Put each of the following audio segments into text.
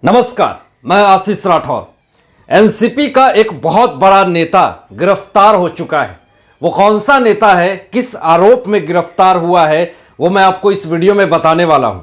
नमस्कार, मैं आशीष राठौर। एनसीपी का एक बहुत बड़ा नेता गिरफ्तार हो चुका है। वो कौन सा नेता है, किस आरोप में गिरफ्तार हुआ है, वो मैं आपको इस वीडियो में बताने वाला हूं।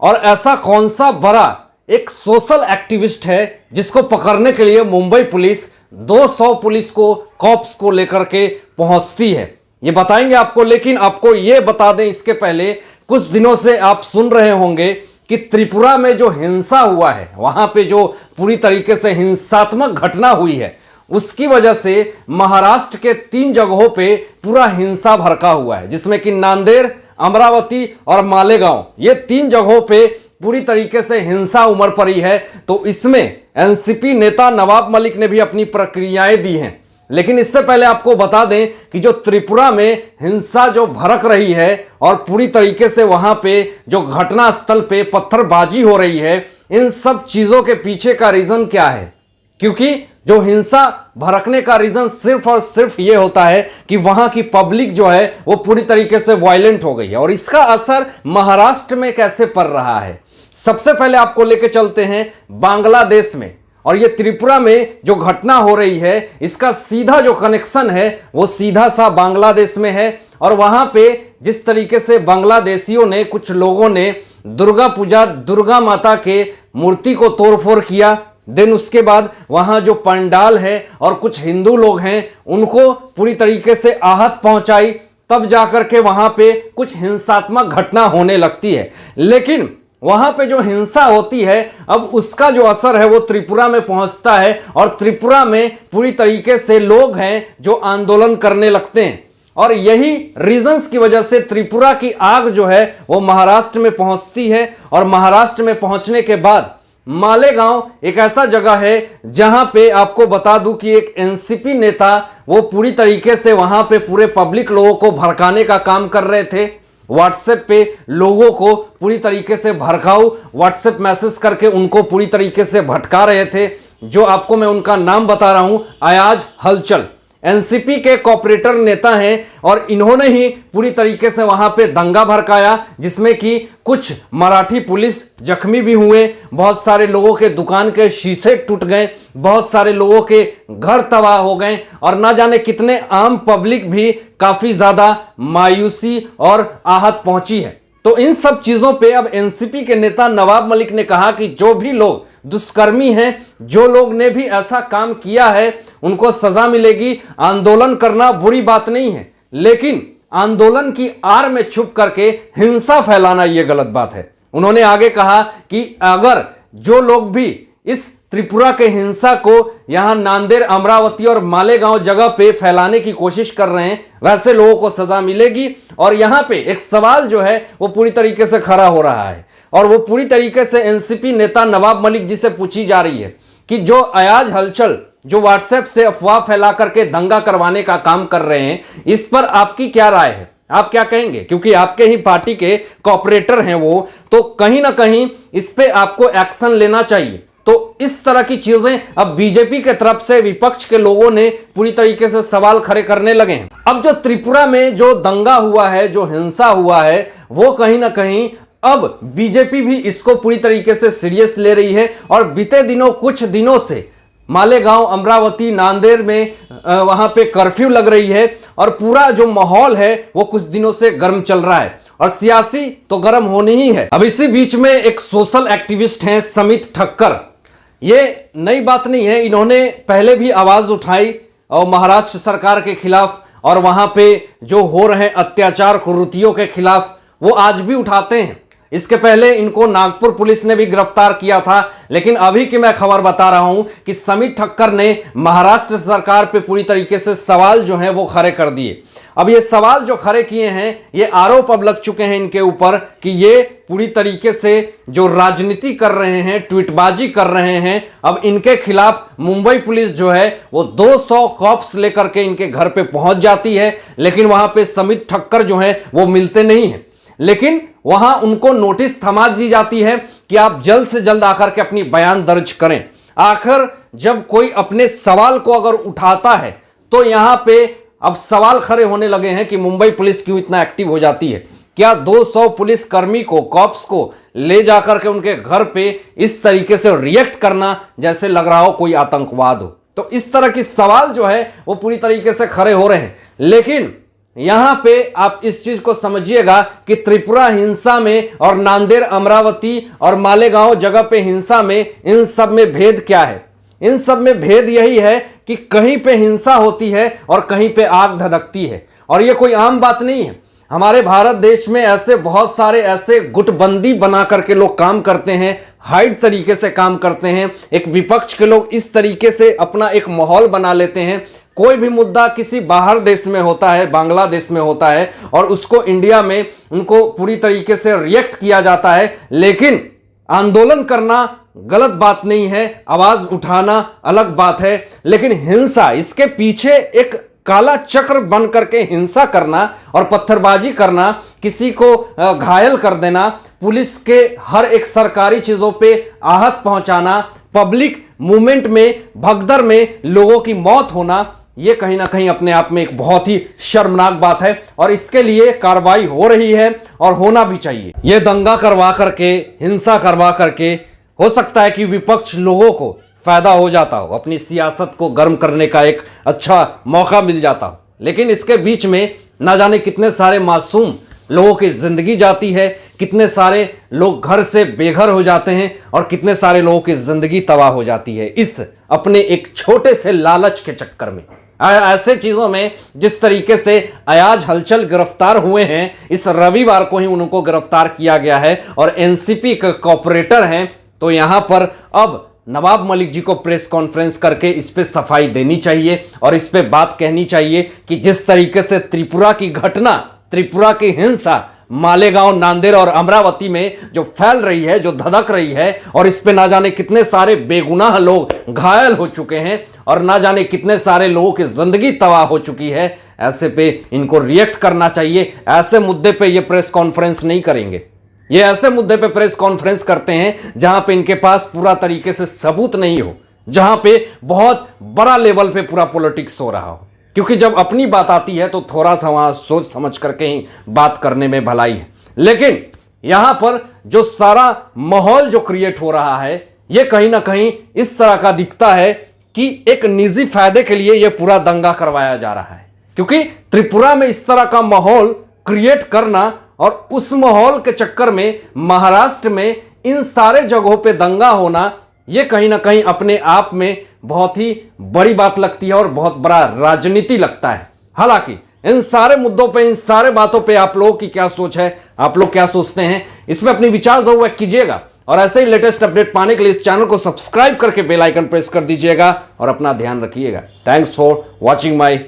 और ऐसा कौन सा बड़ा एक सोशल एक्टिविस्ट है जिसको पकड़ने के लिए मुंबई पुलिस 200 पुलिस को कॉप्स को लेकर के पहुंचती है, ये बताएंगे आपको। लेकिन आपको ये बता दें, इसके पहले कुछ दिनों से आप सुन रहे होंगे कि त्रिपुरा में जो हिंसा हुआ है, वहां पे जो पूरी तरीके से हिंसात्मक घटना हुई है, उसकी वजह से महाराष्ट्र के 3 जगहों पे पूरा हिंसा भड़का हुआ है, जिसमें कि नांदेड़, अमरावती और मालेगांव, ये 3 जगहों पे पूरी तरीके से हिंसा उमड़ पड़ी है। तो इसमें एनसीपी नेता नवाब मलिक ने भी अपनी प्रतिक्रियाएं दी हैं। लेकिन इससे पहले आपको बता दें कि जो त्रिपुरा में हिंसा जो भड़क रही है और पूरी तरीके से वहां पे जो घटना स्थल पे पत्थरबाजी हो रही है, इन सब चीजों के पीछे का रीजन क्या है? क्योंकि जो हिंसा भड़कने का रीजन सिर्फ और सिर्फ ये होता है कि वहां की पब्लिक जो है वो पूरी तरीके से वायलेंट हो गई है। और इसका असर महाराष्ट्र में कैसे पड़ रहा है, सबसे पहले आपको लेके चलते हैं बांग्लादेश में। और ये त्रिपुरा में जो घटना हो रही है, इसका सीधा जो कनेक्शन है वो सीधा सा बांग्लादेश में है। और वहां पे जिस तरीके से बांग्लादेशियों ने, कुछ लोगों ने दुर्गा पूजा, दुर्गा माता के मूर्ति को तोड़फोड़ किया, देन उसके बाद वहां जो पंडाल है और कुछ हिंदू लोग हैं उनको पूरी तरीके से आहत पहुंचाई, तब जाकर के वहां पे कुछ हिंसात्मक घटना होने लगती है। लेकिन वहां पे जो हिंसा होती है, अब उसका जो असर है वो त्रिपुरा में पहुंचता है और त्रिपुरा में पूरी तरीके से लोग हैं जो आंदोलन करने लगते हैं। और यही रीजंस की वजह से त्रिपुरा की आग जो है वो महाराष्ट्र में पहुंचती है। और महाराष्ट्र में पहुंचने के बाद मालेगांव एक ऐसा जगह है जहां पे आपको बता दूं कि एक एनसीपी नेता वो पूरी तरीके से वहां पे पूरे पब्लिक लोगों को भड़काने का काम कर रहे थे। व्हाट्सएप पे लोगों को पूरी तरीके से भड़काऊ व्हाट्सएप मैसेज करके उनको पूरी तरीके से भटका रहे थे। जो आपको मैं उनका नाम बता रहा हूं, अयाज हलचल, एनसीपी के कॉपरेटर नेता हैं। और इन्होंने ही पूरी तरीके से वहां पे दंगा भड़काया, जिसमें कि कुछ मराठी पुलिस जख्मी भी हुए, बहुत सारे लोगों के दुकान के शीशे टूट गए, बहुत सारे लोगों के घर तबाह हो गए और ना जाने कितने आम पब्लिक भी काफी ज्यादा मायूसी और आहत पहुंची है। तो इन सब चीजों पे अब एनसीपी के नेता नवाब मलिक ने कहा कि जो भी लोग दुष्कर्मी हैं, जो लोग ने भी ऐसा काम किया है, उनको सजा मिलेगी। आंदोलन करना बुरी बात नहीं है, लेकिन आंदोलन की आड़ में छुप करके हिंसा फैलाना यह गलत बात है। उन्होंने आगे कहा कि अगर जो लोग भी इस त्रिपुरा के हिंसा को यहां नांदेड़, अमरावती और मालेगांव जगह पे फैलाने की कोशिश कर रहे हैं, वैसे लोगों को सजा मिलेगी। और यहां पे एक सवाल जो है वो पूरी तरीके से खड़ा हो रहा है और वो पूरी तरीके से एनसीपी नेता नवाब मलिक जी से पूछी जा रही है कि जो अयाज हलचल जो व्हाट्सएप से अफवाह फैला करके दंगा करवाने का काम कर रहे हैं, इस पर आपकी क्या राय है, आप क्या कहेंगे? क्योंकि आपके ही पार्टी के कॉपरेटर हैं वो, तो कहीं ना कहीं इस पे आपको एक्शन लेना चाहिए। तो इस तरह की चीजें अब बीजेपी के तरफ से विपक्ष के लोगों ने पूरी तरीके से सवाल खड़े करने लगे हैं। अब जो त्रिपुरा में जो दंगा हुआ है, जो हिंसा हुआ है, वो कहीं ना कहीं अब बीजेपी भी इसको पूरी तरीके से सीरियस ले रही है। और बीते दिनों, कुछ दिनों से मालेगांव, अमरावती, नांदेड़ में वहां पे कर्फ्यू लग रही है और पूरा जो माहौल है वो कुछ दिनों से गर्म चल रहा है और सियासी तो गर्म होनी ही है। अब इसी बीच में एक सोशल एक्टिविस्ट हैं समित ठक्कर। ये नई बात नहीं है, इन्होंने पहले भी आवाज उठाई और महाराष्ट्र सरकार के खिलाफ और वहां पे जो हो रहे अत्याचार, कुरीतियों के खिलाफ वो आज भी उठाते हैं। इसके पहले इनको नागपुर पुलिस ने भी गिरफ्तार किया था। लेकिन अभी की मैं खबर बता रहा हूं कि समित ठक्कर ने महाराष्ट्र सरकार पे पूरी तरीके से सवाल जो हैं वो खड़े कर दिए। अब ये सवाल जो खड़े किए हैं, ये आरोप अब लग चुके हैं इनके ऊपर कि ये पूरी तरीके से जो राजनीति कर रहे हैं, ट्वीटबाजी कर रहे हैं। अब इनके खिलाफ मुंबई पुलिस जो है वो 200 कॉप्स लेकर के इनके घर पे पहुंच जाती है, लेकिन वहां पे समित ठक्कर जो है वो मिलते नहीं है। लेकिन वहां उनको नोटिस थमा दी जाती है कि आप जल्द से जल्द आकर के अपनी बयान दर्ज करें। आखिर जब कोई अपने सवाल को अगर उठाता है तो यहां पे अब सवाल खड़े होने लगे हैं कि मुंबई पुलिस क्यों इतना एक्टिव हो जाती है, क्या 200 पुलिस कर्मी को, कॉप्स को ले जाकर के उनके घर पे इस तरीके से रिएक्ट करना जैसे लग रहा हो कोई आतंकवाद हो? तो इस तरह की सवाल जो है वो पूरी तरीके से खड़े हो रहे हैं। लेकिन यहां पे आप इस चीज को समझिएगा कि त्रिपुरा हिंसा में और नांदेड़, अमरावती और मालेगांव जगह पे हिंसा में इन सब में भेद क्या है? इन सब में भेद यही है कि कहीं पे हिंसा होती है और कहीं पे आग धधकती है। और ये कोई आम बात नहीं है। हमारे भारत देश में ऐसे बहुत सारे ऐसे गुटबंदी बना करके लोग काम करते हैं, हाइड तरीके से काम करते हैं। एक विपक्ष के लोग इस तरीके से अपना एक माहौल बना लेते हैं। कोई भी मुद्दा किसी बाहर देश में होता है, बांग्लादेश में होता है, और उसको इंडिया में उनको पूरी तरीके से रिएक्ट किया जाता है। लेकिन आंदोलन करना गलत बात नहीं है, आवाज उठाना अलग बात है। लेकिन हिंसा, इसके पीछे एक काला चक्र बन करके हिंसा करना और पत्थरबाजी करना, किसी को घायल कर देना, पुलिस के हर एक सरकारी चीजों पे आहत पहुंचाना, पब्लिक मूवमेंट में, भगदड़ में लोगों की मौत होना, यह कहीं ना कहीं अपने आप में एक बहुत ही शर्मनाक बात है। और इसके लिए कार्रवाई हो रही है और होना भी चाहिए। यह दंगा करवा करके, हिंसा करवा करके हो सकता है कि विपक्ष लोगों को फायदा हो जाता हो, अपनी सियासत को गर्म करने का एक अच्छा मौका मिल जाता हो। लेकिन इसके बीच में ना जाने कितने सारे मासूम लोगों की जिंदगी जाती है, कितने सारे लोग घर से बेघर हो जाते हैं और कितने सारे लोगों की जिंदगी तबाह हो जाती है इस अपने एक छोटे से लालच के चक्कर में। ऐसे चीजों में जिस तरीके से अयाज हलचल गिरफ्तार हुए हैं, इस रविवार को ही उनको गिरफ्तार किया गया है और एनसीपी के कॉपरेटर हैं। तो यहां पर अब नवाब मलिक जी को प्रेस कॉन्फ्रेंस करके इस पे सफाई देनी चाहिए और इस पे बात कहनी चाहिए कि जिस तरीके से त्रिपुरा की घटना, त्रिपुरा की हिंसा मालेगांव, नांदेड़ और अमरावती में जो फैल रही है, जो धधक रही है, और इस पे ना जाने कितने सारे बेगुनाह लोग घायल हो चुके हैं और ना जाने कितने सारे लोगों की जिंदगी तबाह हो चुकी है, ऐसे पे इनको रिएक्ट करना चाहिए। ऐसे मुद्दे पे ये प्रेस कॉन्फ्रेंस नहीं करेंगे। ये ऐसे मुद्दे पे प्रेस कॉन्फ्रेंस करते हैं जहां पे इनके पास पूरा तरीके से सबूत नहीं हो, जहां पे बहुत बड़ा लेवल पे पूरा पॉलिटिक्स हो रहा हो। क्योंकि जब अपनी बात आती है तो थोड़ा सा वहां सोच समझ करके ही बात करने में भलाई है। लेकिन यहां पर जो सारा माहौल जो क्रिएट हो रहा है, यह कहीं ना कहीं इस तरह का दिखता है कि एक निजी फायदे के लिए यह पूरा दंगा करवाया जा रहा है। क्योंकि त्रिपुरा में इस तरह का माहौल क्रिएट करना और उस माहौल के चक्कर में महाराष्ट्र में इन सारे जगहों पे दंगा होना, यह कहीं ना कहीं अपने आप में बहुत ही बड़ी बात लगती है और बहुत बड़ा राजनीति लगता है। हालांकि इन सारे मुद्दों पे, इन सारे बातों पे आप लोगों की क्या सोच है, आप लोग क्या सोचते हैं, इसमें अपनी विचार जरूर व्यक्त कीजिएगा। और ऐसे ही लेटेस्ट अपडेट पाने के लिए इस चैनल को सब्सक्राइब करके बेल आइकन प्रेस कर दीजिएगा और अपना ध्यान रखिएगा। Thanks for watching my